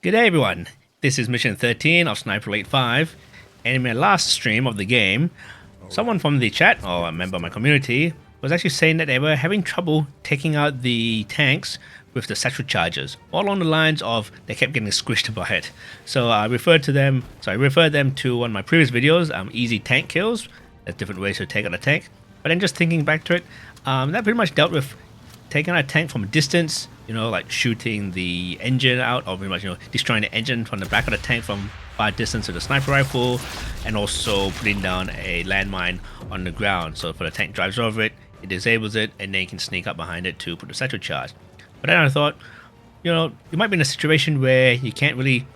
G'day everyone, this is mission 13 of Sniper Elite 5, and in my last stream of the game, someone from the chat, or a member of my community, was actually saying that they were having trouble taking out the tanks with the satchel charges, all along the lines of they kept getting squished by it. So I referred them to one of my previous videos, easy tank kills. There's different ways to take out a tank, but then just thinking back to it, that pretty much dealt with taking out a tank from a distance, like shooting the engine out, or pretty much, destroying the engine from the back of the tank from far distance with a sniper rifle, and also putting down a landmine on the ground. So if the tank drives over it, it disables it, and then you can sneak up behind it to put the satchel charge. But then I thought, you might be in a situation where you can't really,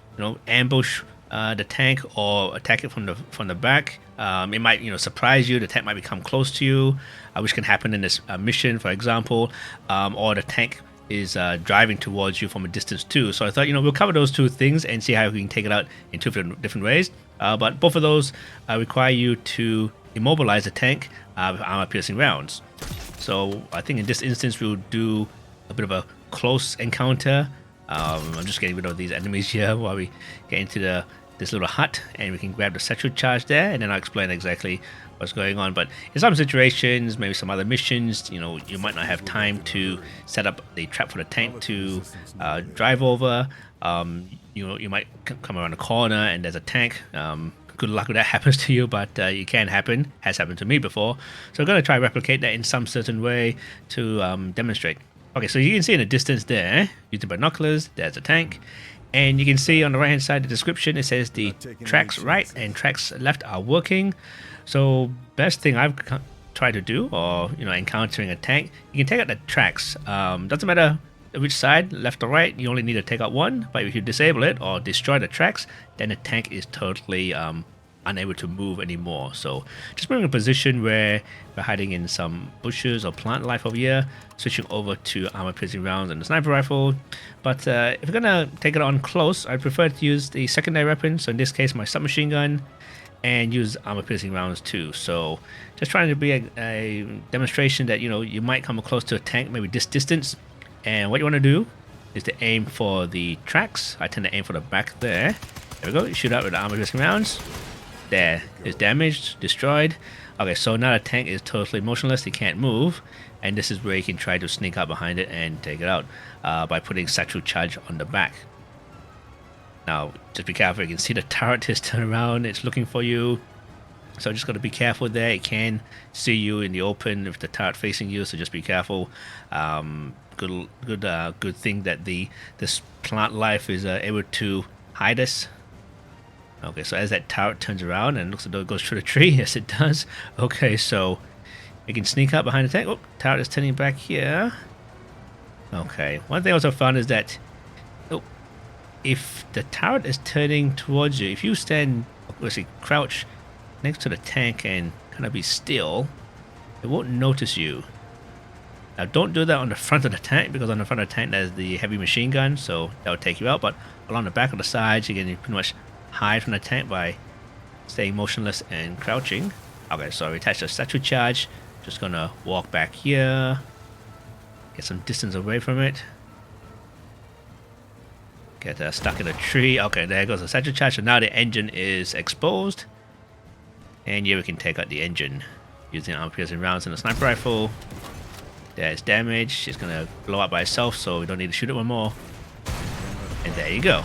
ambush the tank or attack it from the back. It might, surprise you. The tank might become close to you, which can happen in this mission, for example, or the tank is driving towards you from a distance too. So I thought, we'll cover those two things and see how we can take it out in two different ways. But both of those require you to immobilize the tank with armor-piercing rounds. So I think in this instance we'll do a bit of a close encounter. I'm just getting rid of these enemies here while we get into this little hut, and we can grab the satchel charge there, and then I'll explain exactly what's going on. But in some situations, maybe some other missions, you might not have time to set up the trap for the tank to drive over. You might come around a corner and there's a tank. Good luck if that happens to you, but it can happen. Has happened to me before. So I'm going to try to replicate that in some certain way to demonstrate. Okay, so you can see in the distance there, using binoculars, there's a tank. And you can see on the right hand side of the description, it says the tracks right and tracks left are working. So best thing I've tried to do, or encountering a tank, you can take out the tracks. Doesn't matter which side, left or right, you only need to take out one. But if you disable it or destroy the tracks, then the tank is totally unable to move anymore. So just being in a position where we're hiding in some bushes or plant life over here, switching over to armor-piercing rounds and the sniper rifle. But if you're gonna take it on close, I prefer to use the secondary weapon. So in this case, my submachine gun, and use armor-piercing rounds too. So just trying to be a demonstration that you might come close to a tank, maybe this distance, and what you want to do is to aim for the tracks. I tend to aim for the back there. There we go. You shoot out with the armor-piercing rounds. There, it's damaged, destroyed. Okay, so now the tank is totally motionless, it can't move, and this is where you can try to sneak up behind it and take it out by putting satchel charge on the back. Now, just be careful, you can see the turret is turned around, it's looking for you. So just got to be careful there, it can see you in the open with the turret facing you, so just be careful. Good thing that this plant life is able to hide us. Okay, so as that turret turns around and looks as though it goes through the tree, yes it does. Okay, so we can sneak up behind the tank. Oh, turret is turning back here. Okay, one thing I also found is that if the turret is turning towards you, if you stand, crouch next to the tank and kind of be still, it won't notice you. Now don't do that on the front of the tank, because on the front of the tank there's the heavy machine gun, so that will take you out. But along the back of the sides, you can pretty much hide from the tank by staying motionless and crouching. Okay, so we attach the satchel charge. Just gonna walk back here, get some distance away from it. Get stuck in a tree. Okay, there goes the satchel charge. So now the engine is exposed, and here we can take out the engine using armor-piercing rounds and a sniper rifle. There's damage. It's gonna blow up by itself, so we don't need to shoot it one more. And there you go.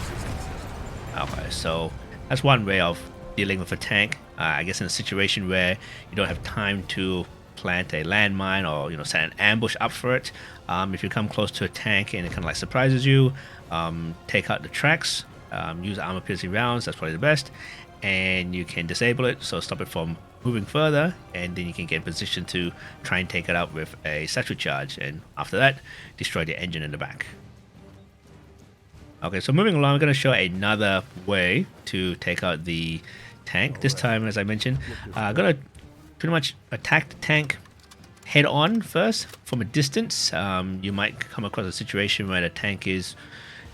Okay, so that's one way of dealing with a tank. I guess in a situation where you don't have time to plant a landmine or set an ambush up for it. If you come close to a tank and it kind of like surprises you, take out the tracks, use armor-piercing rounds. That's probably the best, and you can disable it, so stop it from moving further, and then you can get in position to try and take it out with a satchel charge, and after that, destroy the engine in the back. Okay, so moving along, I'm going to show another way to take out the tank. This time, as I mentioned, I'm going to pretty much attack the tank head on first from a distance. You might come across a situation where the tank is,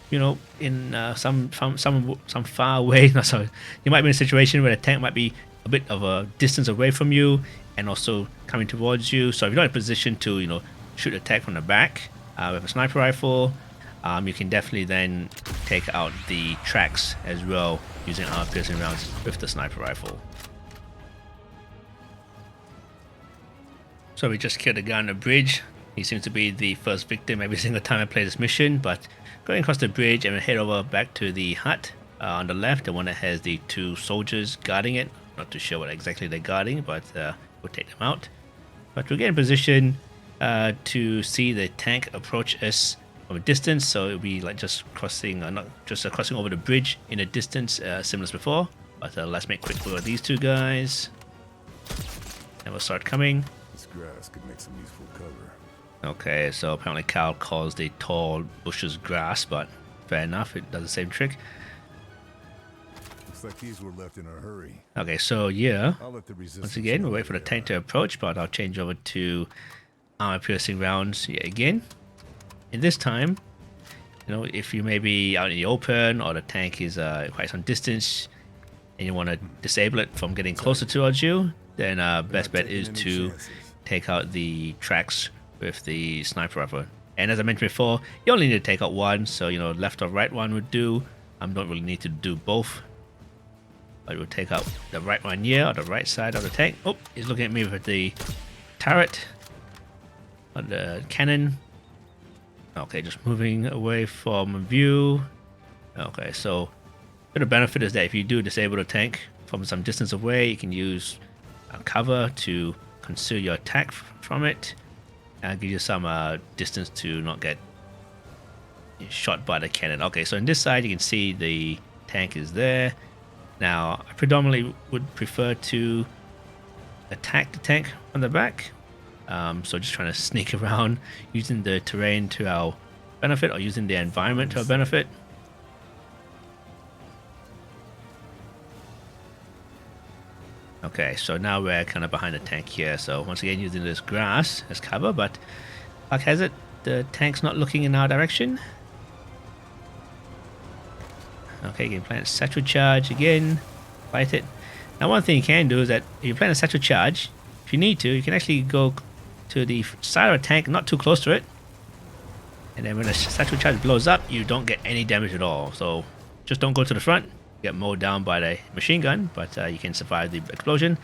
in some far away. No, sorry. You might be in a situation where the tank might be a bit of a distance away from you and also coming towards you. So if you're not in a position to, shoot the tank from the back with a sniper rifle, You can definitely then take out the tracks as well using armor-piercing rounds with the sniper rifle. So we just killed a guy on the bridge. He seems to be the first victim every single time I play this mission, but going across the bridge and head over back to the hut on the left, the one that has the 2 soldiers guarding it. Not too sure what exactly they're guarding, but we'll take them out. But we'll get in position to see the tank approach us from a distance, so it'll be like just crossing, not just crossing over the bridge in a distance, similar as before. But let's make quick work of these 2 guys, and we'll start coming. This grass could make some useful cover. Okay, so apparently Cal calls the tall bushes grass, but fair enough, it does the same trick. Looks like these were left in a hurry. Okay, so yeah, I'll let the once again, we'll wait for the tank to approach, but I'll change over to armor-piercing rounds yet again. And this time, you know, if you may be out in the open or the tank is quite some distance and you want to disable it from getting closer towards you, then best bet is to take out the tracks with the sniper rifle. And as I mentioned before, you only need to take out one, so you know, left or right one would do. Don't really need to do both. But we'll take out the right one here, or the right side of the tank. Oh, he's looking at me with the turret, or the cannon. Okay, just moving away from view. Okay, so the benefit is that if you do disable the tank from some distance away, you can use cover to conceal your attack from it, and give you some distance to not get shot by the cannon. Okay, so on this side you can see the tank is there. Now I predominantly would prefer to attack the tank on the back, so just trying to sneak around using the terrain to our benefit, or using the environment to our benefit. Okay, so now we're kind of behind the tank here, so once again using this grass as cover, but luck has it, the tank's not looking in our direction. Okay, you can plant a satchel charge again, fight it. Now one thing you can do is that if you plant a satchel charge, if you need to, you can actually go to the side of the tank, not too close to it, and then when the satchel charge blows up, you don't get any damage at all. So just don't go to the front, get mowed down by the machine gun, but you can survive the explosion.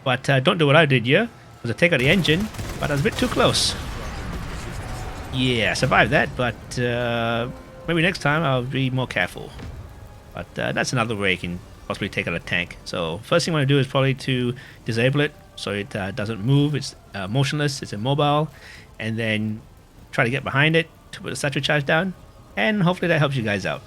But don't do what I did here, was to take out the engine, but I was a bit too close. Yeah, I survived that, but maybe next time I'll be more careful. But that's another way you can possibly take out a tank. So first thing I want to do is probably to disable it so it doesn't move, it's motionless, it's immobile, and then try to get behind it to put the satchel charge down, and hopefully that helps you guys out.